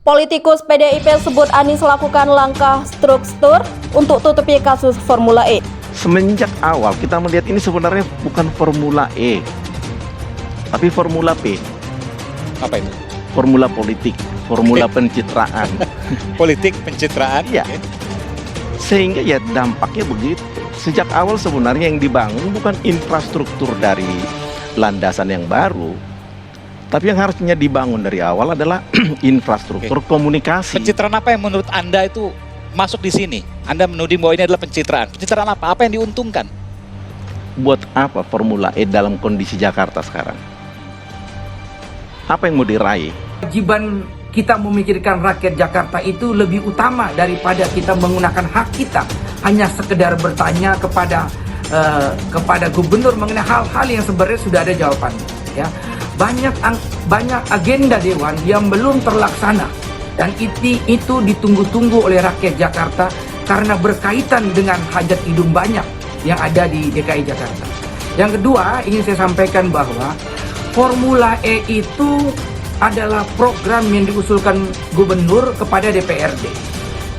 Politikus PDIP sebut Anies lakukan langkah struktur untuk tutupi kasus Formula E. Semenjak awal kita melihat ini sebenarnya bukan Formula E, tapi Formula P. Apa itu? Formula politik, formula pencitraan. Politik pencitraan? Iya. Sehingga ya dampaknya begitu. Sejak awal sebenarnya yang dibangun bukan infrastruktur dari landasan yang baru, tapi yang harusnya dibangun dari awal adalah infrastruktur komunikasi. Pencitraan apa yang menurut Anda itu masuk di sini? Anda menuding bahwa ini adalah pencitraan. Pencitraan apa? Apa yang diuntungkan? Buat apa Formula E dalam kondisi Jakarta sekarang? Apa yang mau diraih? Kewajiban kita memikirkan rakyat Jakarta itu lebih utama daripada kita menggunakan hak kita hanya sekedar bertanya kepada gubernur mengenai hal-hal yang sebenarnya sudah ada jawabannya. Ya. Banyak agenda dewan yang belum terlaksana dan itu ditunggu-tunggu oleh rakyat Jakarta karena berkaitan dengan hajat hidup banyak yang ada di DKI Jakarta. Yang kedua, ingin saya sampaikan bahwa Formula E itu adalah program yang diusulkan gubernur kepada DPRD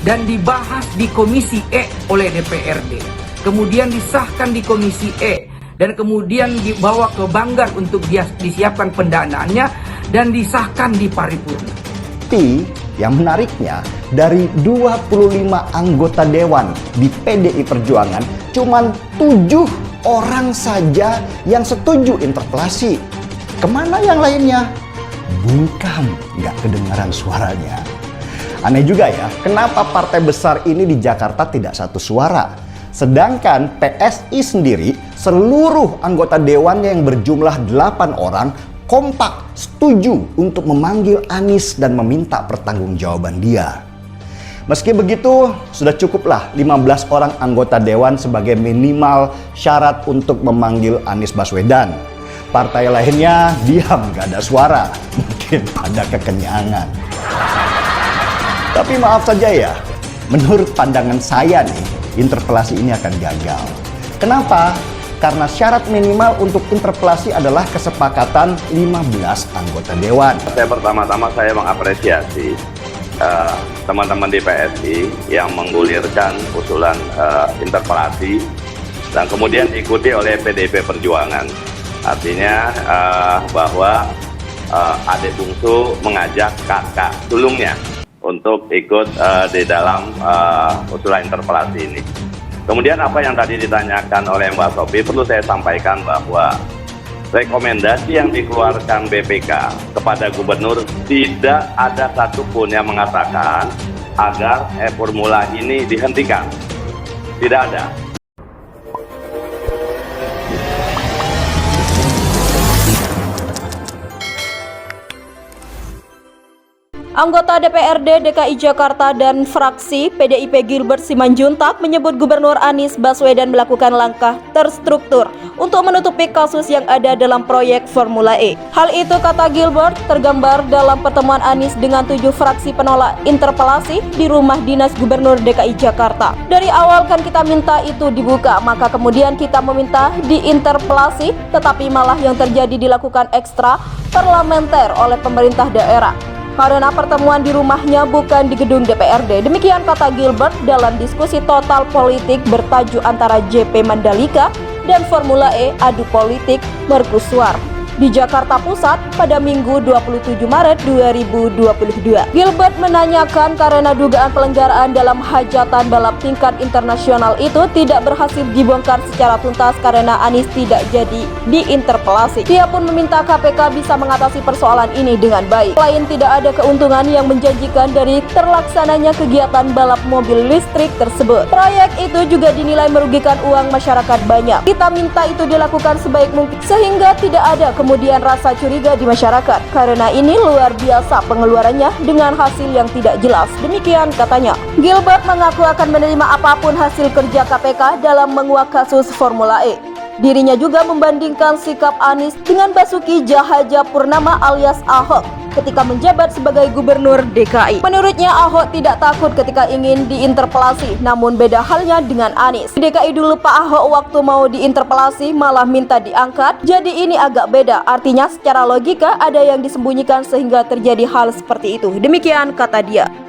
dan dibahas di Komisi E oleh DPRD. Kemudian disahkan di Komisi E dan kemudian dibawa ke Banggar untuk disiapkan pendanaannya dan disahkan di paripurna. Tapi yang menariknya, dari 25 anggota dewan di PDI Perjuangan, cuman 7 orang saja yang setuju interpelasi. Kemana yang lainnya? Bungkam, nggak kedengaran suaranya. Aneh juga ya, kenapa partai besar ini di Jakarta tidak satu suara? Sedangkan PSI sendiri, seluruh anggota dewannya yang berjumlah 8 orang kompak setuju untuk memanggil Anies dan meminta pertanggungjawaban dia. Meski begitu, sudah cukuplah 15 orang anggota dewan sebagai minimal syarat untuk memanggil Anies Baswedan. Partai lainnya diam, gak ada suara, mungkin pada kekenyangan. Tapi maaf saja ya, menurut pandangan saya nih, interpelasi ini akan gagal. Kenapa? Karena syarat minimal untuk interpelasi adalah kesepakatan 15 anggota dewan. Pertama-tama saya mengapresiasi teman-teman di PSI yang menggulirkan usulan interpelasi dan kemudian diikuti oleh PDIP Perjuangan. Artinya bahwa adik bungsu mengajak kakak sulungnya untuk ikut di dalam usulan interpelasi ini. Kemudian apa yang tadi ditanyakan oleh Mbak Sophie, perlu saya sampaikan bahwa rekomendasi yang dikeluarkan BPK kepada gubernur tidak ada satupun yang mengatakan agar formula ini dihentikan. Tidak ada. Anggota DPRD DKI Jakarta dan fraksi PDIP Gilbert Simanjuntak menyebut Gubernur Anies Baswedan melakukan langkah terstruktur untuk menutupi kasus yang ada dalam proyek Formula E. Hal itu, kata Gilbert, tergambar dalam pertemuan Anies dengan 7 fraksi penolak interpelasi di rumah dinas Gubernur DKI Jakarta. Dari awal kan kita minta itu dibuka, maka kemudian kita meminta diinterpelasi, tetapi malah yang terjadi dilakukan ekstra parlementer oleh pemerintah daerah. Karena pertemuan di rumahnya bukan di gedung DPRD. Demikian kata Gilbert dalam diskusi total politik bertajuk antara JP Mandalika dan Formula E adu politik mercusuar di Jakarta Pusat pada Minggu 27 Maret 2022. Gilbert menanyakan karena dugaan pelanggaran dalam hajatan balap tingkat internasional itu tidak berhasil dibongkar secara tuntas karena Anies tidak jadi diinterpelasi. Dia pun meminta KPK bisa mengatasi persoalan ini dengan baik. Selain tidak ada keuntungan yang menjanjikan dari terlaksananya kegiatan balap mobil listrik tersebut, proyek itu juga dinilai merugikan uang masyarakat banyak. Kita minta itu dilakukan sebaik mungkin sehingga tidak ada kemudian rasa curiga di masyarakat karena ini luar biasa pengeluarannya dengan hasil yang tidak jelas. Demikian katanya. Gilbert mengaku akan menerima apapun hasil kerja KPK dalam menguak kasus Formula E. Dirinya juga membandingkan sikap Anies dengan Basuki Cahayapurnama alias Ahok ketika menjabat sebagai gubernur DKI. Menurutnya Ahok tidak takut ketika ingin diinterpelasi, namun beda halnya dengan Anies. Di DKI dulu Pak Ahok waktu mau diinterpelasi malah minta diangkat, jadi ini agak beda. Artinya secara logika ada yang disembunyikan sehingga terjadi hal seperti itu. Demikian kata dia.